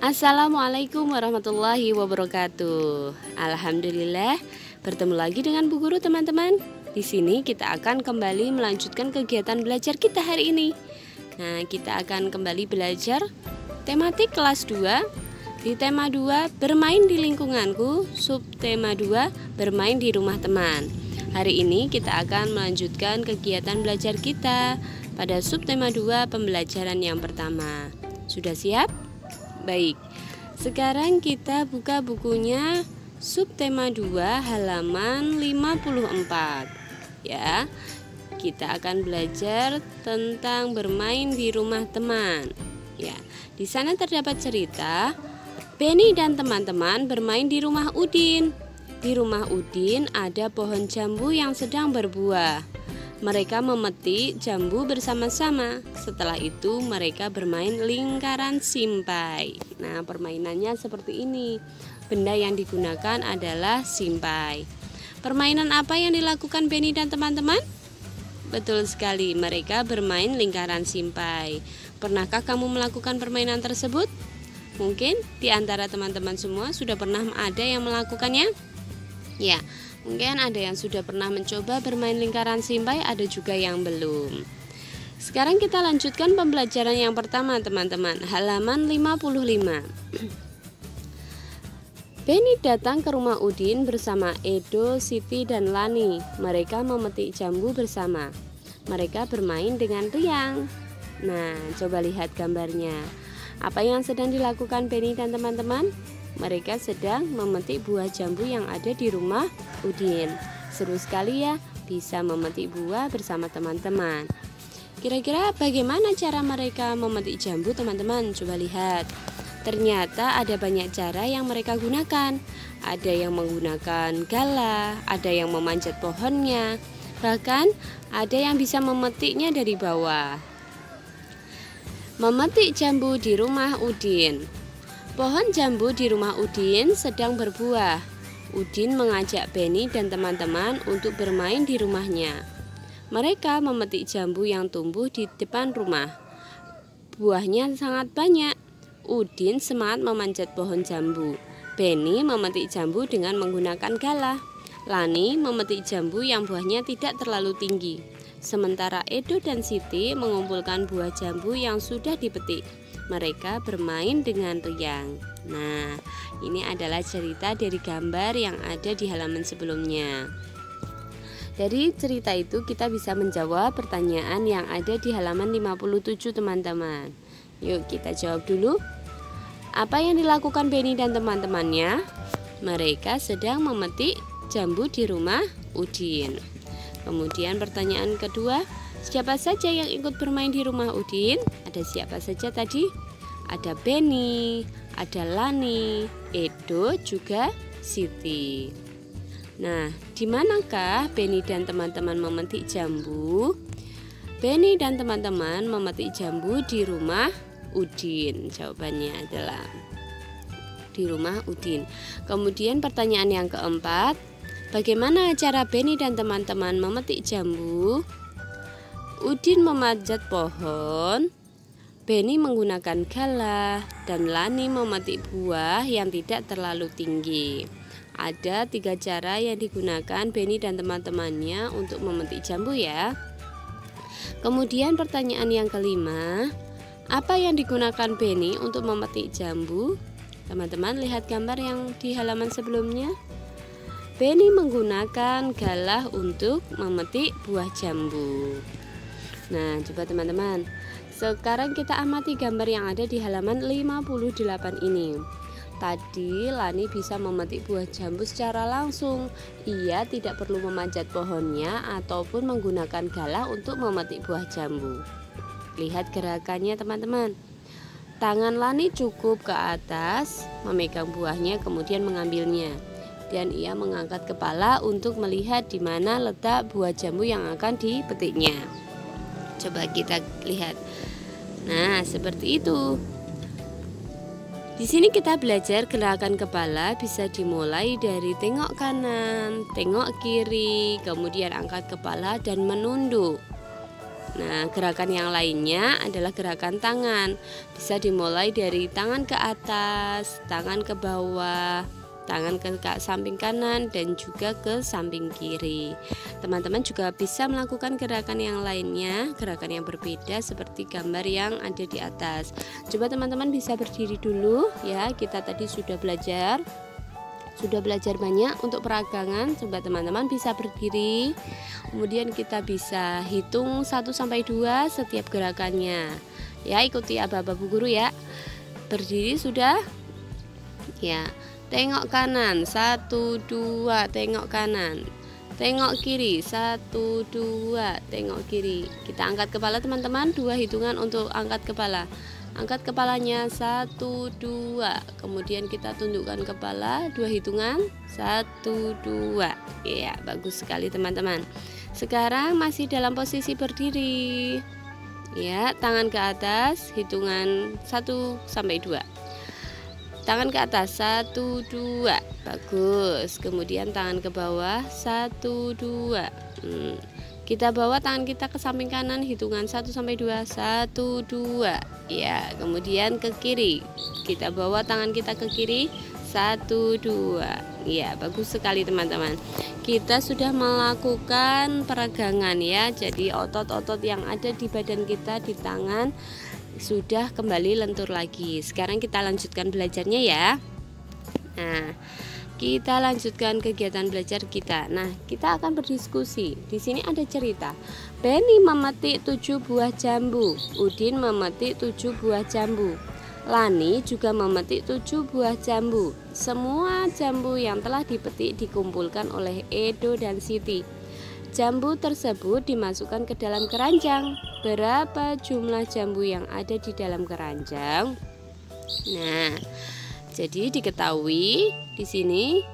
Assalamualaikum warahmatullahi wabarakatuh. Alhamdulillah, bertemu lagi dengan Bu Guru teman-teman. Di sini kita akan kembali melanjutkan kegiatan belajar kita hari ini. Nah, kita akan kembali belajar tematik kelas 2. Di tema 2, bermain di lingkunganku, subtema 2, bermain di rumah teman. Hari ini kita akan melanjutkan kegiatan belajar kita pada subtema 2 pembelajaran yang pertama. Sudah siap? Baik, sekarang kita buka bukunya subtema 2 halaman 54. Ya, kita akan belajar tentang bermain di rumah teman. Ya, di sana terdapat cerita Benny dan teman-teman bermain di rumah Udin. Di rumah Udin ada pohon jambu yang sedang berbuah. Mereka memetik jambu bersama-sama. Setelah itu mereka bermain lingkaran simpai. Nah, permainannya seperti ini. Benda yang digunakan adalah simpai. Permainan apa yang dilakukan Benny dan teman-teman? Betul sekali, mereka bermain lingkaran simpai. Pernahkah kamu melakukan permainan tersebut? Mungkin di antara teman-teman semua sudah pernah ada yang melakukannya? Ya, mungkin ada yang sudah pernah mencoba bermain lingkaran simpai, ada juga yang belum. Sekarang kita lanjutkan pembelajaran yang pertama teman-teman, halaman 55. Benny datang ke rumah Udin bersama Edo, Siti, dan Lani. Mereka memetik jambu bersama. Mereka bermain dengan riang. Nah, coba lihat gambarnya. Apa yang sedang dilakukan Benny dan teman-teman? Mereka sedang memetik buah jambu yang ada di rumah Udin. Seru sekali ya, bisa memetik buah bersama teman-teman. Kira-kira bagaimana cara mereka memetik jambu teman-teman? Coba lihat. Ternyata ada banyak cara yang mereka gunakan. Ada yang menggunakan galah, ada yang memanjat pohonnya, bahkan ada yang bisa memetiknya dari bawah. Memetik jambu di rumah Udin. Pohon jambu di rumah Udin sedang berbuah. Udin mengajak Benny dan teman-teman untuk bermain di rumahnya. Mereka memetik jambu yang tumbuh di depan rumah. Buahnya sangat banyak. Udin semangat memanjat pohon jambu. Benny memetik jambu dengan menggunakan galah. Lani memetik jambu yang buahnya tidak terlalu tinggi. Sementara Edo dan Siti mengumpulkan buah jambu yang sudah dipetik. Mereka bermain dengan riang. Nah, ini adalah cerita dari gambar yang ada di halaman sebelumnya. Dari cerita itu kita bisa menjawab pertanyaan yang ada di halaman 57 teman-teman. Yuk kita jawab dulu. Apa yang dilakukan Benny dan teman-temannya? Mereka sedang memetik jambu di rumah Udin. Kemudian pertanyaan kedua, siapa saja yang ikut bermain di rumah Udin? Ada siapa saja tadi? Ada Benny, ada Lani, Edo, juga Siti. Nah, di manakah Benny dan teman-teman memetik jambu? Benny dan teman-teman memetik jambu di rumah Udin. Jawabannya adalah di rumah Udin. Kemudian pertanyaan yang keempat, bagaimana cara Benny dan teman-teman memetik jambu? Udin memanjat pohon, Benny menggunakan galah, dan Lani memetik buah yang tidak terlalu tinggi. Ada 3 cara yang digunakan Benny dan teman-temannya untuk memetik jambu ya. Kemudian pertanyaan yang kelima, apa yang digunakan Benny untuk memetik jambu? Teman-teman lihat gambar yang di halaman sebelumnya. Benny menggunakan galah untuk memetik buah jambu. Nah, coba teman-teman, sekarang kita amati gambar yang ada di halaman 58 ini. Tadi Lani bisa memetik buah jambu secara langsung. Ia tidak perlu memanjat pohonnya ataupun menggunakan galah untuk memetik buah jambu. Lihat gerakannya teman-teman. Tangan Lani cukup ke atas, memegang buahnya kemudian mengambilnya. Dan ia mengangkat kepala untuk melihat di mana letak buah jambu yang akan dipetiknya. Coba kita lihat. Nah, seperti itu. Di sini kita belajar gerakan kepala bisa dimulai dari tengok kanan, tengok kiri, kemudian angkat kepala dan menunduk. Nah, gerakan yang lainnya adalah gerakan tangan. Bisa dimulai dari tangan ke atas, tangan ke bawah, tangan ke samping kanan, dan juga ke samping kiri. Teman-teman juga bisa melakukan gerakan yang lainnya, gerakan yang berbeda seperti gambar yang ada di atas. Coba teman-teman bisa berdiri dulu ya. Kita tadi sudah belajar banyak untuk peragangan. Coba teman-teman bisa berdiri. Kemudian kita bisa hitung 1-2 setiap gerakannya. Ya, ikuti aba-aba Bu Guru ya. Berdiri sudah? Ya. Tengok kanan, 1-2, tengok kanan. Tengok kiri, 1-2, tengok kiri. Kita angkat kepala teman-teman, 2 hitungan untuk angkat kepala. Angkat kepalanya, 1-2. Kemudian kita tundukkan kepala, 2 hitungan, 1-2. Ya, bagus sekali teman-teman. Sekarang masih dalam posisi berdiri. Ya, tangan ke atas, hitungan 1-2. Tangan ke atas, 1-2, bagus. Kemudian tangan ke bawah, 1-2. Kita bawa tangan kita ke samping kanan, hitungan 1-2, 1-2. Ya, kemudian ke kiri, kita bawa tangan kita ke kiri, 1-2. Ya, bagus sekali teman-teman. Kita sudah melakukan peregangan ya. Jadi otot-otot yang ada di badan kita, di tangan, sudah kembali lentur lagi. Sekarang kita lanjutkan belajarnya ya. Nah, kita lanjutkan kegiatan belajar kita. Nah, kita akan berdiskusi. Di sini ada cerita. Benny memetik 7 buah jambu. Udin memetik 7 buah jambu. Lani juga memetik 7 buah jambu. Semua jambu yang telah dipetik dikumpulkan oleh Edo dan Siti. Jambu tersebut dimasukkan ke dalam keranjang. Berapa jumlah jambu yang ada di dalam keranjang? Nah, jadi diketahui di sini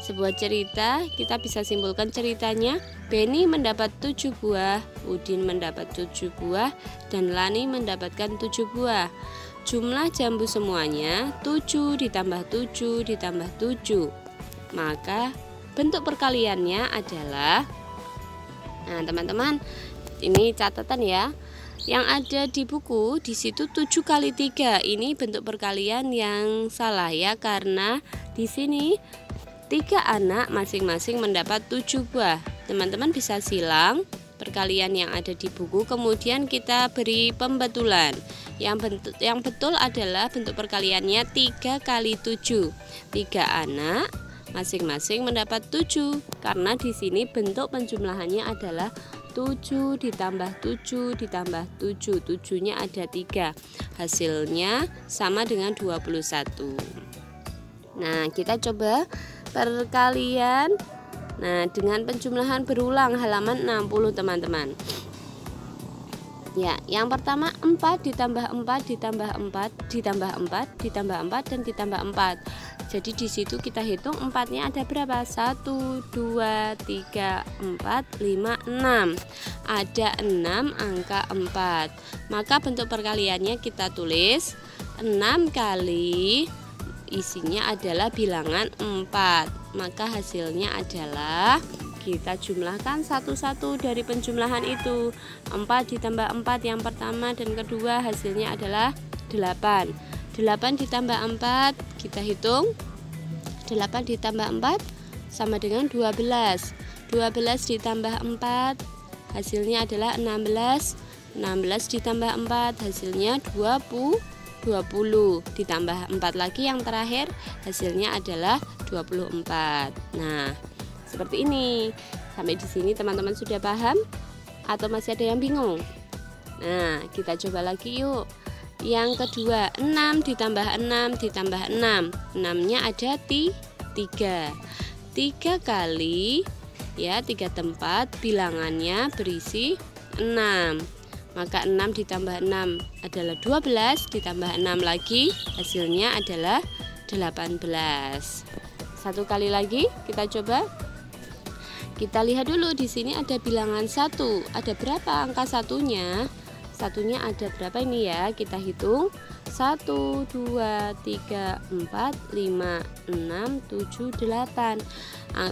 sebuah cerita, kita bisa simpulkan ceritanya. Benny mendapat 7 buah, Udin mendapat 7 buah, dan Lani mendapatkan 7 buah. Jumlah jambu semuanya 7 ditambah 7 ditambah 7. Maka bentuk perkaliannya adalah, nah teman-teman, ini catatan ya. Yang ada di buku di situ 7 kali 3. Ini bentuk perkalian yang salah ya, karena di sini 3 anak masing-masing mendapat 7 buah. Teman-teman bisa silang perkalian yang ada di buku, kemudian kita beri pembetulan. Yang betul adalah bentuk perkaliannya 3 kali 7. 3 anak masing-masing mendapat 7, karena di sini bentuk penjumlahannya adalah 7 ditambah 7 ditambah 7. 7-nya ada 3. Hasilnya sama dengan 21. Nah, kita coba perkalian. Nah, dengan penjumlahan berulang halaman 60 teman-teman. Ya, yang pertama 4 ditambah 4 ditambah 4 ditambah 4 ditambah 4 dan ditambah 4. Jadi di situ kita hitung 4-nya ada berapa? 1, 2, 3, 4, 5, 6. Ada 6 angka 4. Maka bentuk perkaliannya kita tulis 6 kali isinya adalah bilangan 4. Maka hasilnya adalah, kita jumlahkan satu-satu dari penjumlahan itu. 4 ditambah 4 yang pertama dan kedua hasilnya adalah 8. 8 ditambah 4, kita hitung. 8 ditambah 4 sama dengan 12. 12 ditambah 4 hasilnya adalah 16. 16 ditambah 4 hasilnya 20. 20 ditambah 4 lagi yang terakhir hasilnya adalah 24. Nah, seperti ini. Sampai di sini teman-teman sudah paham atau masih ada yang bingung? Nah, kita coba lagi yuk. Yang kedua, 6 ditambah 6 ditambah 6. 6-nya ada 3. 3 kali ya, 3 tempat bilangannya berisi 6. Maka 6 ditambah 6 adalah 12, ditambah 6 lagi hasilnya adalah 18. Satu kali lagi kita coba. Kita lihat dulu, di sini ada bilangan 1. Ada berapa angka satunya? Satunya ada berapa ini ya? Kita hitung. 1, 2, 3, 4, 5, 6, 7, 8.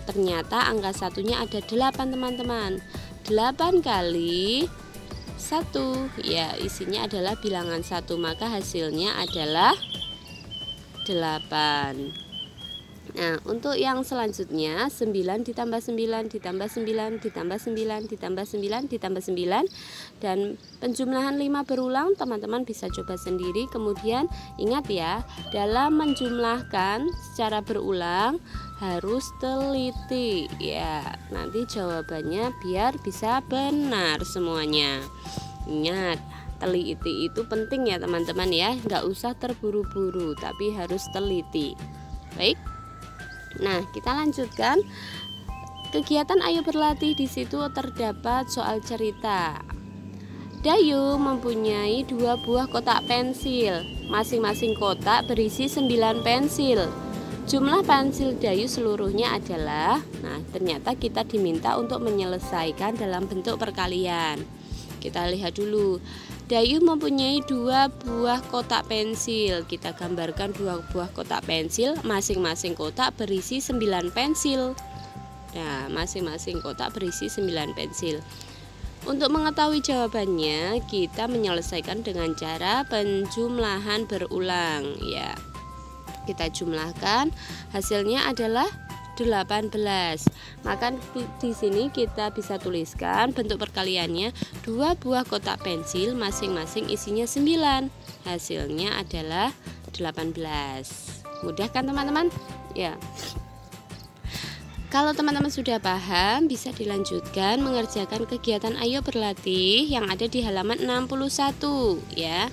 Ternyata angka satunya ada 8 teman-teman. 8 kali 1. Ya, isinya adalah bilangan 1, maka hasilnya adalah 8. Nah, untuk yang selanjutnya 9 ditambah 9 ditambah 9 ditambah 9 ditambah 9 ditambah 9, dan penjumlahan 5 berulang teman-teman bisa coba sendiri. Kemudian ingat ya, dalam menjumlahkan secara berulang harus teliti ya, nanti jawabannya biar bisa benar semuanya. Ingat, teliti itu penting ya teman-teman ya, nggak usah terburu-buru tapi harus teliti. Baik. Nah, kita lanjutkan kegiatan ayo berlatih. Di situ terdapat soal cerita. Dayu mempunyai 2 buah kotak pensil. Masing-masing kotak berisi 9 pensil. Jumlah pensil Dayu seluruhnya adalah, nah ternyata kita diminta untuk menyelesaikan dalam bentuk perkalian. Kita lihat dulu. Dayu mempunyai 2 buah kotak pensil. Kita gambarkan 2 buah kotak pensil. Masing-masing kotak berisi 9 pensil. Nah, masing-masing kotak berisi 9 pensil. Untuk mengetahui jawabannya, kita menyelesaikan dengan cara penjumlahan berulang ya. Kita jumlahkan, hasilnya adalah 18. Maka di sini kita bisa tuliskan bentuk perkaliannya, 2 buah kotak pensil masing-masing isinya 9. Hasilnya adalah 18. Mudah kan teman-teman? Ya. Kalau teman-teman sudah paham, bisa dilanjutkan mengerjakan kegiatan ayo berlatih yang ada di halaman 61 ya.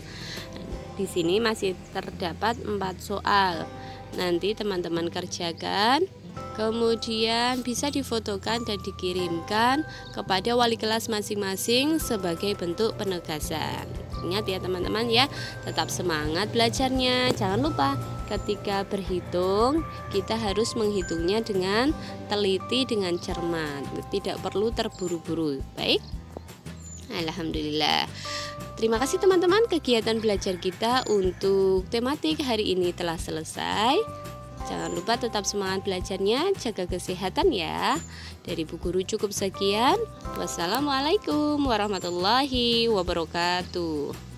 Di sini masih terdapat 4 soal. Nanti teman-teman kerjakan, kemudian bisa difotokan dan dikirimkan kepada wali kelas masing-masing sebagai bentuk penegasan. Ingat ya teman-teman ya, tetap semangat belajarnya. Jangan lupa ketika berhitung, kita harus menghitungnya dengan teliti, dengan cermat. Tidak perlu terburu-buru. Baik? Alhamdulillah. Terima kasih teman-teman, kegiatan belajar kita untuk tematik hari ini telah selesai. Jangan lupa tetap semangat belajarnya, jaga kesehatan ya. Dari Bu Guru cukup sekian. Wassalamualaikum warahmatullahi wabarakatuh.